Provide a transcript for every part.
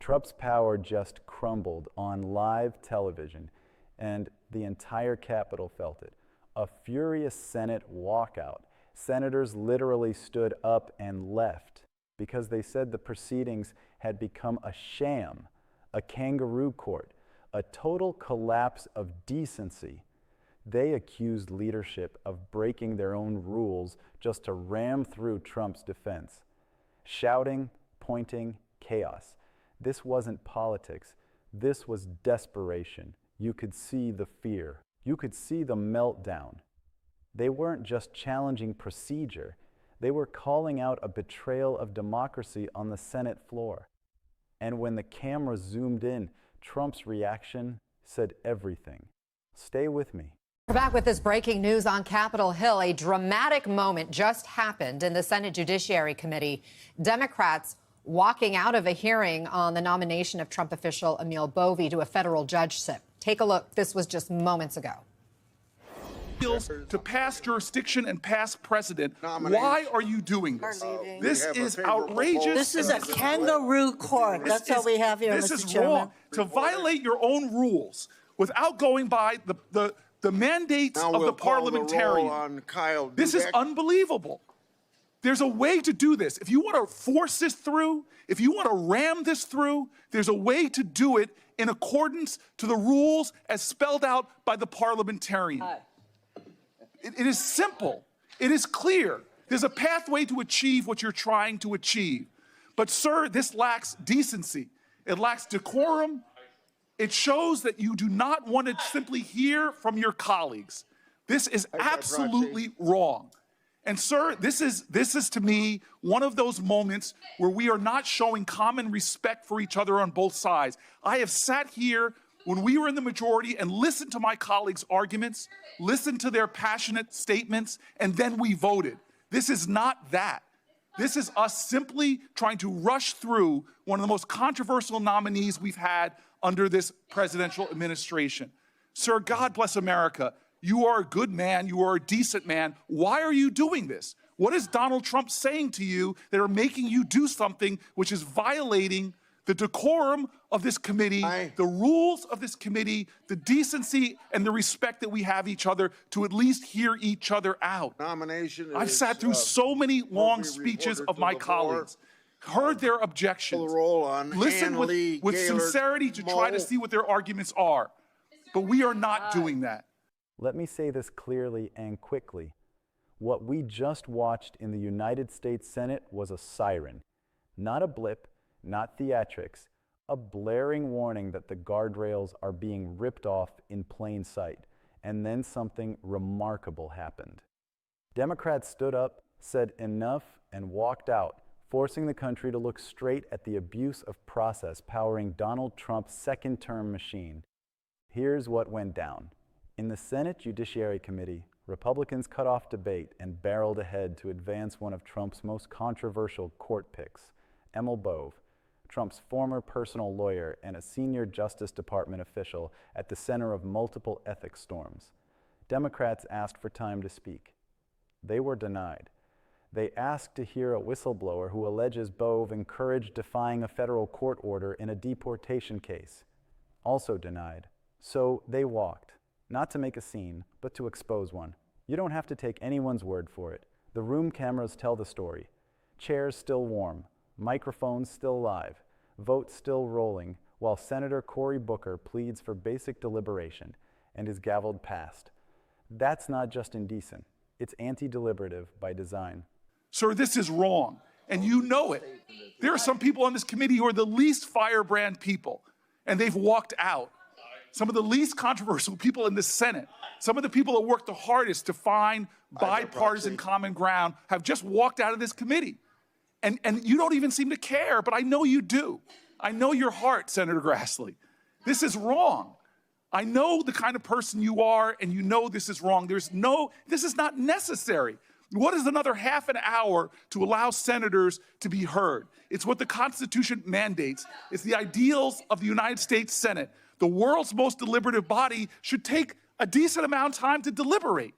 Trump's power just crumbled on live television, and the entire Capitol felt it. A furious Senate walkout. Senators literally stood up and left because they said the proceedings had become a sham, a kangaroo court, a total collapse of decency. They accused leadership of breaking their own rules just to ram through Trump's defense. Shouting, pointing, chaos. This wasn't politics. This was desperation. You could see the fear. You could see the meltdown. They weren't just challenging procedure. They were calling out a betrayal of democracy on the Senate floor. And when the camera zoomed in, Trump's reaction said everything. Stay with me. We're back with this breaking news on Capitol Hill. A dramatic moment just happened in the Senate Judiciary Committee. Democrats walking out of a hearing on the nomination of Trump official Emil Bove to a federal judgeship. Take a look. This was just moments ago. To pass jurisdiction and pass precedent. Why are you doing this? This is outrageous. This is a kangaroo court. That's all we have here, Mr. Chairman. This is wrong. To violate your own rules without going by the mandates of the parliamentarian. This is unbelievable. There's a way to do this. If you want to force this through, if you want to ram this through, there's a way to do it in accordance to the rules as spelled out by the parliamentarian. It is simple. It is clear. There's a pathway to achieve what you're trying to achieve. But, sir, this lacks decency. It lacks decorum. It shows that you do not want to simply hear from your colleagues. This is absolutely wrong. And, sir, this is to me one of those moments where we are not showing common respect for each other on both sides. I have sat here when we were in the majority and listened to my colleagues' arguments, listened to their passionate statements, and then we voted. This is not that. This is us simply trying to rush through one of the most controversial nominees we've had under this presidential administration. Sir, God bless America. You are a good man. You are a decent man. Why are you doing this? What is Donald Trump saying to you that are making you do something which is violating the decorum of this committee, the rules of this committee, the decency and the respect that we have each other to at least hear each other out? I've sat through so many long speeches of my colleagues, heard their objections, listened with sincerity to try to see what their arguments are. But we are not doing that. Let me say this clearly and quickly. What we just watched in the United States Senate was a siren, not a blip, not theatrics, a blaring warning that the guardrails are being ripped off in plain sight. And then something remarkable happened. Democrats stood up, said enough, and walked out, forcing the country to look straight at the abuse of process powering Donald Trump's second-term machine. Here's what went down. In the Senate Judiciary Committee, Republicans cut off debate and barreled ahead to advance one of Trump's most controversial court picks, Emil Bove, Trump's former personal lawyer and a senior Justice Department official at the center of multiple ethics storms. Democrats asked for time to speak. They were denied. They asked to hear a whistleblower who alleges Bove encouraged defying a federal court order in a deportation case. Also denied. So they walked, not to make a scene, but to expose one. You don't have to take anyone's word for it. The room cameras tell the story. Chairs still warm, microphones still live, votes still rolling, while Senator Cory Booker pleads for basic deliberation and is gavelled past. That's not just indecent. It's anti-deliberative by design. Sir, this is wrong, and you know it. There are some people on this committee who are the least firebrand people, and they've walked out. Some of the least controversial people in the Senate, some of the people that worked the hardest to find bipartisan common ground have just walked out of this committee. And you don't even seem to care, but I know you do. I know your heart, Senator Grassley. This is wrong. I know the kind of person you are, and you know this is wrong. This is not necessary. What is another half an hour to allow senators to be heard? It's what the Constitution mandates. It's the ideals of the United States Senate. The world's most deliberative body should take a decent amount of time to deliberate.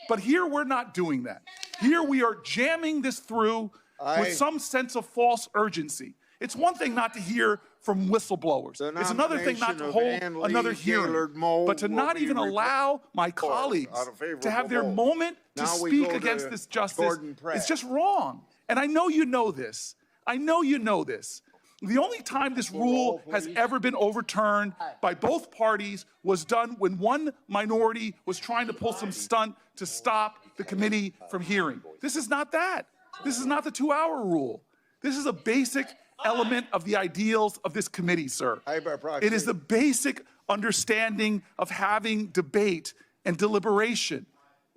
But here we're not doing that. Here we are jamming this through with some sense of false urgency. It's one thing not to hear from whistleblowers. It's another thing not to hold another hearing, but to not even allow my colleagues to have their moment to speak against this justice is just wrong. And I know you know this. I know you know this. The only time this rule has ever been overturned by both parties was done when one minority was trying to pull some stunt to stop the committee from hearing. This is not that. This is not the 2-hour rule. This is a basic element of the ideals of this committee, sir. It is the basic understanding of having debate and deliberation.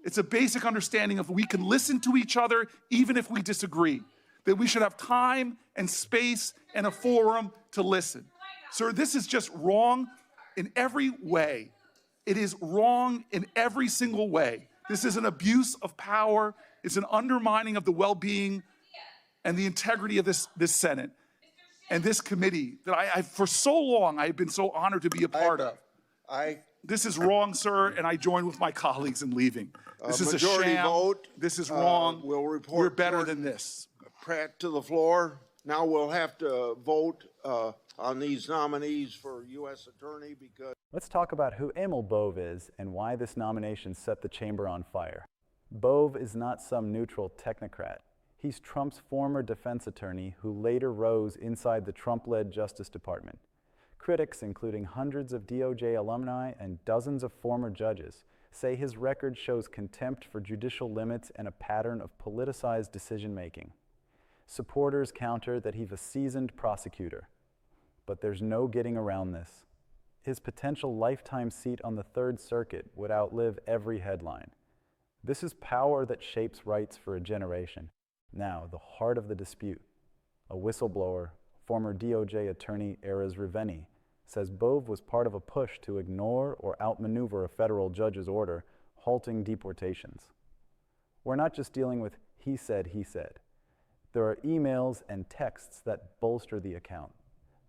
It's a basic understanding of we can listen to each other even if we disagree, that we should have time and space and a forum to listen. Sir, this is just wrong in every way. It is wrong in every single way. This is an abuse of power. It's an undermining of the well-being and the integrity of this Senate and this committee that I for so long, I've been so honored to be a part of. This is wrong, sir, and I join with my colleagues in leaving. This is a sham. Vote, this is wrong. We're better than this. Pratt to the floor. Now we'll have to vote on these nominees for U.S. Attorney because... Let's talk about who Emil Bove is and why this nomination set the chamber on fire. Bove is not some neutral technocrat. He's Trump's former defense attorney who later rose inside the Trump-led Justice Department. Critics, including hundreds of DOJ alumni and dozens of former judges, say his record shows contempt for judicial limits and a pattern of politicized decision-making. Supporters counter that he's a seasoned prosecutor, but there's no getting around this. His potential lifetime seat on the Third Circuit would outlive every headline. This is power that shapes rights for a generation. Now, the heart of the dispute. A whistleblower, former DOJ attorney Erez Riveni, says Bove was part of a push to ignore or outmaneuver a federal judge's order halting deportations. We're not just dealing with he said. There are emails and texts that bolster the account,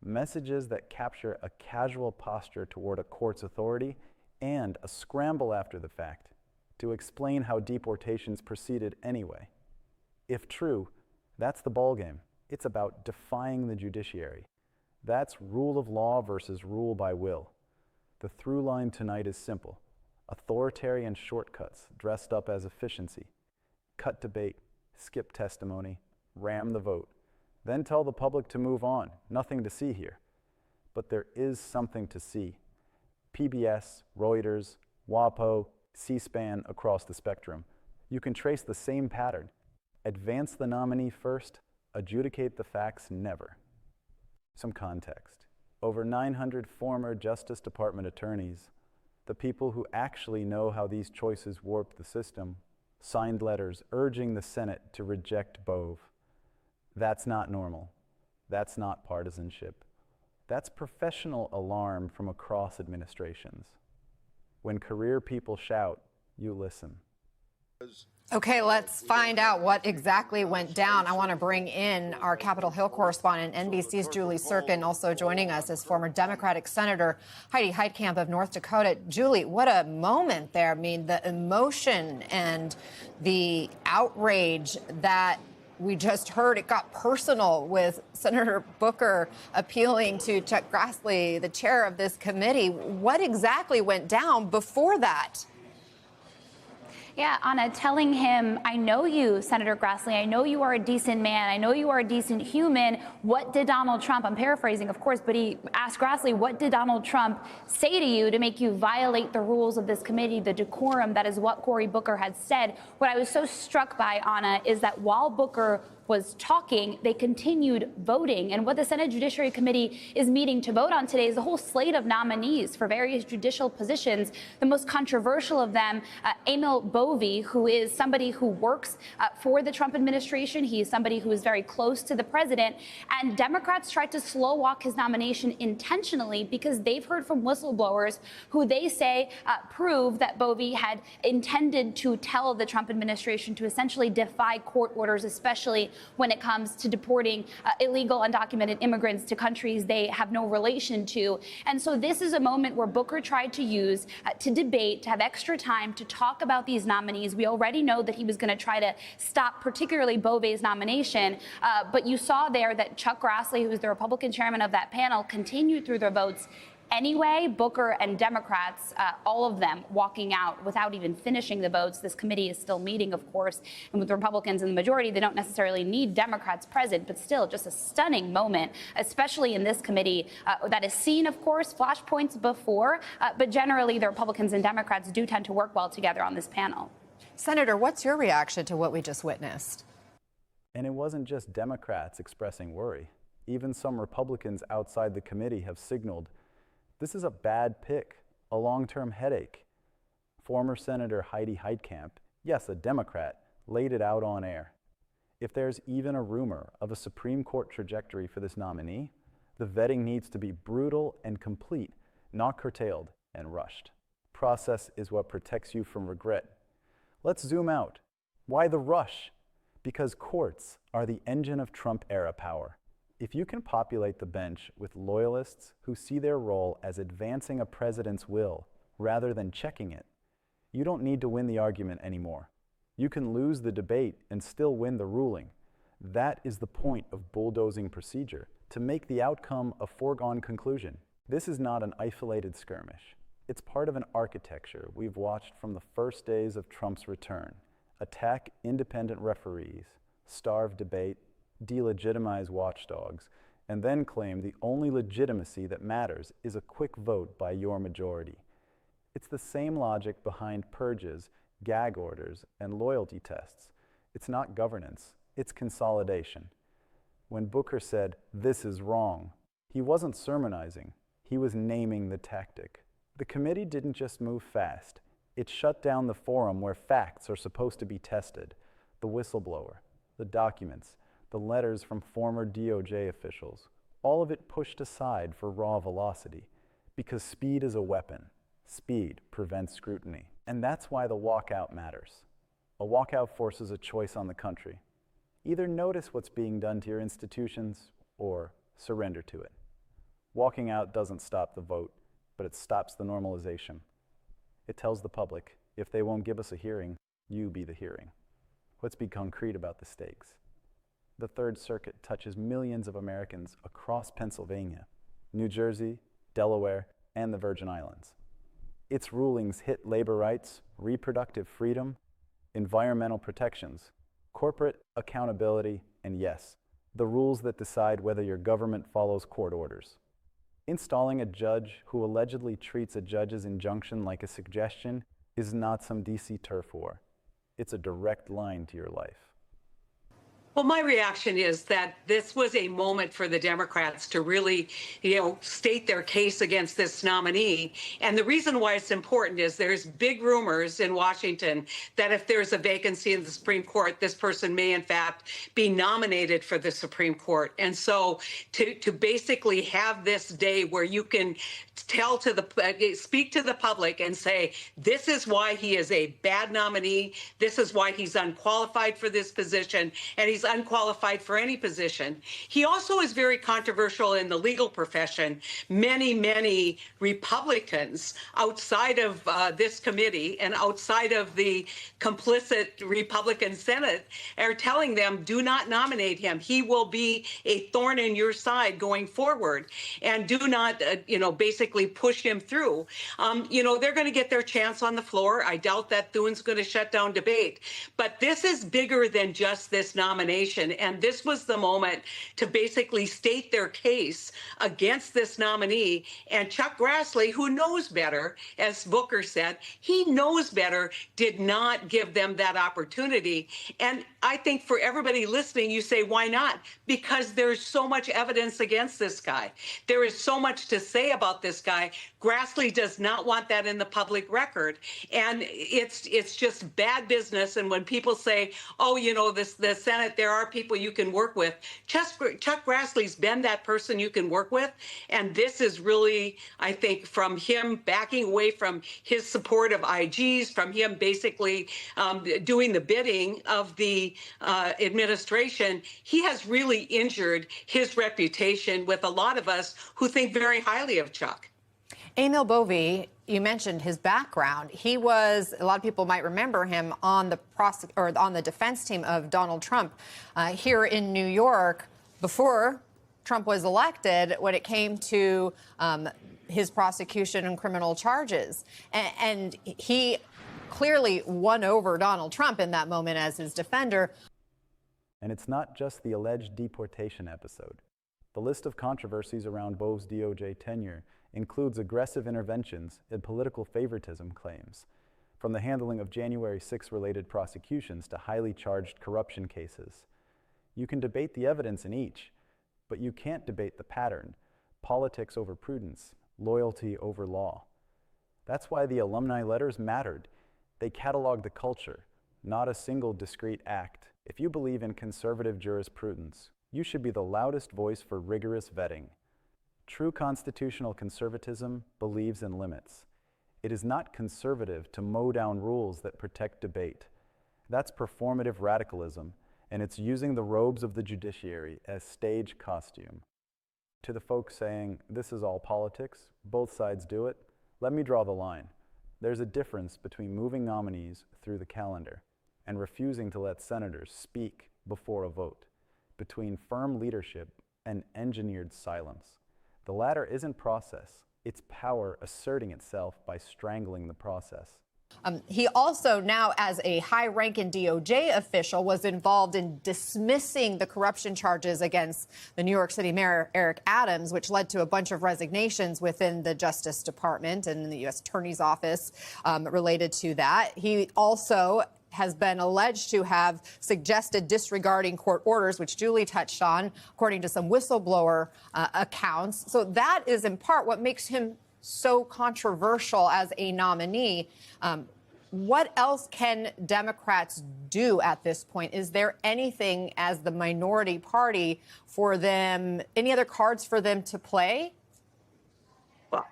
messages that capture a casual posture toward a court's authority and a scramble after the fact to explain how deportations proceeded anyway. If true, that's the ballgame. It's about defying the judiciary. That's rule of law versus rule by will. The through line tonight is simple. Authoritarian shortcuts dressed up as efficiency. Cut debate, skip testimony, ram the vote, then tell the public to move on. Nothing to see here. But there is something to see. PBS, Reuters, WAPO, C-SPAN across the spectrum. You can trace the same pattern. Advance the nominee first, adjudicate the facts never. Some context. Over 900 former Justice Department attorneys, the people who actually know how these choices warp the system, signed letters urging the Senate to reject Bove. That's not normal. That's not partisanship. That's professional alarm from across administrations. When career people shout, you listen. Okay, let's find out what exactly went down. I want to bring in our Capitol Hill correspondent, NBC's Julie Sirkin, also joining us as former Democratic Senator Heidi Heitkamp of North Dakota. Julie, what a moment there. I mean, the emotion and the outrage that we just heard, it got personal with Senator Booker appealing to Chuck Grassley, the chair of this committee. What exactly went down before that? Yeah, Anna, telling him, I know you, Senator Grassley, I know you are a decent man, I know you are a decent human. What did Donald Trump, I'm paraphrasing, of course, but he asked Grassley, what did Donald Trump say to you to make you violate the rules of this committee, the decorum? That is what Cory Booker had said. What I was so struck by, Anna, is that while Booker was talking, they continued voting. And what the Senate Judiciary Committee is meeting to vote on today is a whole slate of nominees for various judicial positions. The most controversial of them, Emil Bove, who is somebody who works for the Trump administration. He is somebody who is very close to the president. And Democrats tried to slow walk his nomination intentionally because they've heard from whistleblowers who they say prove that Bove had intended to tell the Trump administration to essentially defy court orders, especially when it comes to deporting illegal undocumented immigrants to countries they have no relation to. And so this is a moment where Booker tried to use to debate, to have extra time to talk about these nominees. We already know that he was going to try to stop particularly Bove's nomination, but you saw there that Chuck Grassley, who's the Republican chairman of that panel, continued through their votes anyway. Booker and Democrats, all of them walking out without even finishing the votes. This committee is still meeting, of course, and with Republicans in the majority, they don't necessarily need Democrats present, but still just a stunning moment, especially in this committee that has seen, of course, flashpoints before, but generally the Republicans and Democrats do tend to work well together on this panel. Senator, what's your reaction to what we just witnessed? And it wasn't just Democrats expressing worry. Even some Republicans outside the committee have signaled this is a bad pick, a long-term headache. Former Senator Heidi Heitkamp, yes, a Democrat, laid it out on air. If there's even a rumor of a Supreme Court trajectory for this nominee, the vetting needs to be brutal and complete, not curtailed and rushed. Process is what protects you from regret. Let's zoom out. Why the rush? Because courts are the engine of Trump-era power. If you can populate the bench with loyalists who see their role as advancing a president's will rather than checking it, you don't need to win the argument anymore. You can lose the debate and still win the ruling. That is the point of bulldozing procedure, to make the outcome a foregone conclusion. This is not an isolated skirmish. It's part of an architecture we've watched from the first days of Trump's return. Attack independent referees, starve debate, delegitimize watchdogs, and then claim the only legitimacy that matters is a quick vote by your majority. It's the same logic behind purges, gag orders, and loyalty tests. It's not governance, it's consolidation. When Booker said, "This is wrong," he wasn't sermonizing, he was naming the tactic. The committee didn't just move fast, it shut down the forum where facts are supposed to be tested. The whistleblower, the documents, the letters from former DOJ officials, all of it pushed aside for raw velocity, because speed is a weapon. Speed prevents scrutiny. And that's why the walkout matters. A walkout forces a choice on the country. Either notice what's being done to your institutions or surrender to it. Walking out doesn't stop the vote, but it stops the normalization. It tells the public, if they won't give us a hearing, you be the hearing. Let's be concrete about the stakes. The Third Circuit touches millions of Americans across Pennsylvania, New Jersey, Delaware, and the Virgin Islands. Its rulings hit labor rights, reproductive freedom, environmental protections, corporate accountability, and yes, the rules that decide whether your government follows court orders. Installing a judge who allegedly treats a judge's injunction like a suggestion is not some DC turf war. It's a direct line to your life. Well, my reaction is that this was a moment for the Democrats to really, state their case against this nominee. And the reason why it's important is there's big rumors in Washington that if there's a vacancy in the Supreme Court, this person may, in fact, be nominated for the Supreme Court. And so to basically have this day where you can speak to the public and say, this is why he is a bad nominee, this is why he's unqualified for this position, and he's unqualified for any position. He also is very controversial in the legal profession. Many Republicans outside of this committee and outside of the complicit Republican Senate are telling them, do not nominate him. He will be a thorn in your side going forward, and do not, basically push him through. They're going to get their chance on the floor. I doubt that Thune's going to shut down debate. But this is bigger than just this nomination. And this was the moment to basically state their case against this nominee. And Chuck Grassley, who knows better, as Booker said, he knows better, did not give them that opportunity. And I think for everybody listening, you say, why not? Because there's so much evidence against this guy. There is so much to say about this guy. Grassley does not want that in the public record. And it's just bad business. And when people say, the Senate, there are people you can work with. Chuck Grassley's been that person you can work with, and this is really, I think, from him backing away from his support of IGs, from him basically doing the bidding of the administration, he has really injured his reputation with a lot of us who think very highly of Chuck. Emil Bove, you mentioned his background. He was, a lot of people might remember him on the defense team of Donald Trump here in New York before Trump was elected when it came to his prosecution and criminal charges. And he clearly won over Donald Trump in that moment as his defender. And it's not just the alleged deportation episode. The list of controversies around Bove's DOJ tenure includes aggressive interventions and political favoritism claims, from the handling of January 6 related prosecutions to highly charged corruption cases. You can debate the evidence in each, but you can't debate the pattern: politics over prudence, loyalty over law. That's why the alumni letters mattered. They cataloged the culture, not a single discrete act. If you believe in conservative jurisprudence, you should be the loudest voice for rigorous vetting. True constitutional conservatism believes in limits. It is not conservative to mow down rules that protect debate. That's performative radicalism, and it's using the robes of the judiciary as stage costume. To the folks saying, this is all politics, both sides do it, let me draw the line. There's a difference between moving nominees through the calendar and refusing to let senators speak before a vote, between firm leadership and engineered silence. The latter isn't process, it's power asserting itself by strangling the process. He also, now as a high-ranking DOJ official, was involved in dismissing the corruption charges against the New York City Mayor Eric Adams, which led to a bunch of resignations within the Justice Department and the U.S. Attorney's Office related to that. He also has been alleged to have suggested disregarding court orders, which Julie touched on, according to some whistleblower accounts. So that is in part what makes him so controversial as a nominee. What else can Democrats do at this point? Is there anything as the minority party for them, any other cards for them to play? Well,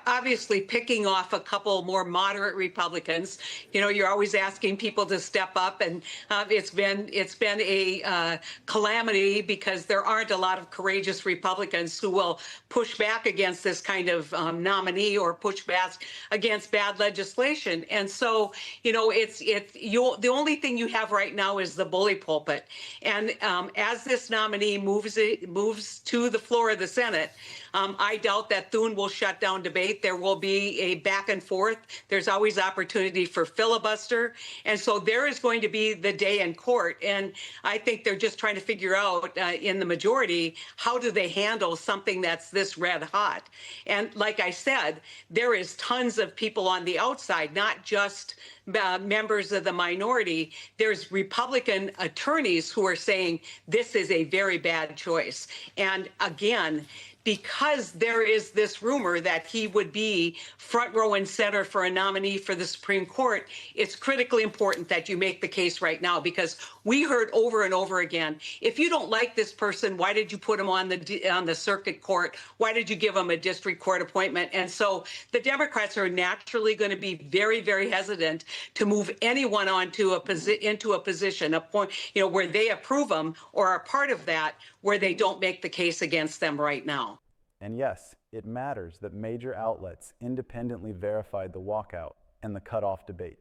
obviously, picking off a couple more moderate Republicans. You know, you're always asking people to step up, and it's been a calamity because there aren't a lot of courageous Republicans who will push back against this kind of nominee or push back against bad legislation. And so, you know, the only thing you have right now is the bully pulpit. And as this nominee moves to the floor of the Senate, I doubt that Thune will shut down debate. There will be a back and forth. There's always opportunity for filibuster. And so there is going to be the day in court. And I think they're just trying to figure out in the majority, how do they handle something that's this red hot? And like I said, there is tons of people on the outside, not just members of the minority. There's Republican attorneys who are saying this is a very bad choice. And again, because there is this rumor that he would be front row and center for a nominee for the Supreme Court, it's critically important that you make the case right now, because we heard over and over again, if you don't like this person, why did you put him on the circuit court? Why did you give him a district court appointment? And so the Democrats are naturally going to be very, very hesitant to move anyone into a position, a point, you know, where they approve them or are part of that, where they don't make the case against them right now. And yes, it matters that major outlets independently verified the walkout and the cutoff debate.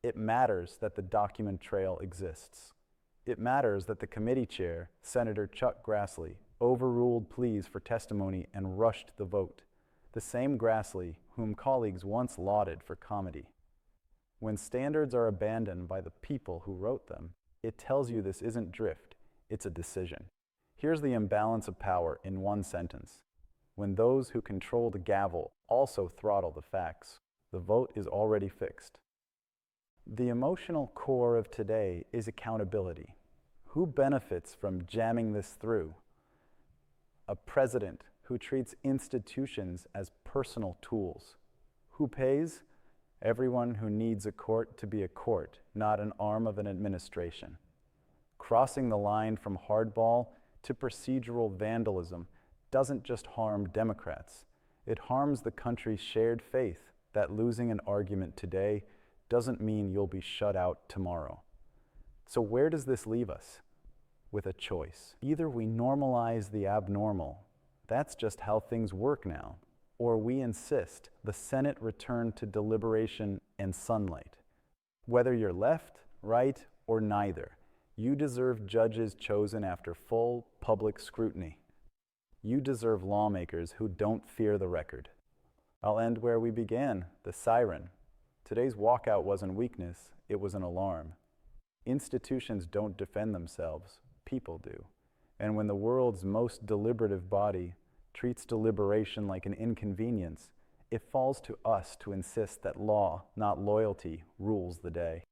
It matters that the document trail exists. It matters that the committee chair, Senator Chuck Grassley, overruled pleas for testimony and rushed the vote. The same Grassley whom colleagues once lauded for comedy. When standards are abandoned by the people who wrote them, it tells you this isn't drift, it's a decision. Here's the imbalance of power in one sentence. When those who control the gavel also throttle the facts, the vote is already fixed. The emotional core of today is accountability. Who benefits from jamming this through? A president who treats institutions as personal tools. Who pays? Everyone who needs a court to be a court, not an arm of an administration. Crossing the line from hardball to procedural vandalism doesn't just harm Democrats. It harms the country's shared faith that losing an argument today doesn't mean you'll be shut out tomorrow. So where does this leave us? With a choice. Either we normalize the abnormal, that's just how things work now, or we insist the Senate return to deliberation and sunlight. Whether you're left, right, or neither, you deserve judges chosen after full public scrutiny. You deserve lawmakers who don't fear the record. I'll end where we began, the siren. Today's walkout wasn't weakness, it was an alarm. Institutions don't defend themselves, people do. And when the world's most deliberative body treats deliberation like an inconvenience, it falls to us to insist that law, not loyalty, rules the day.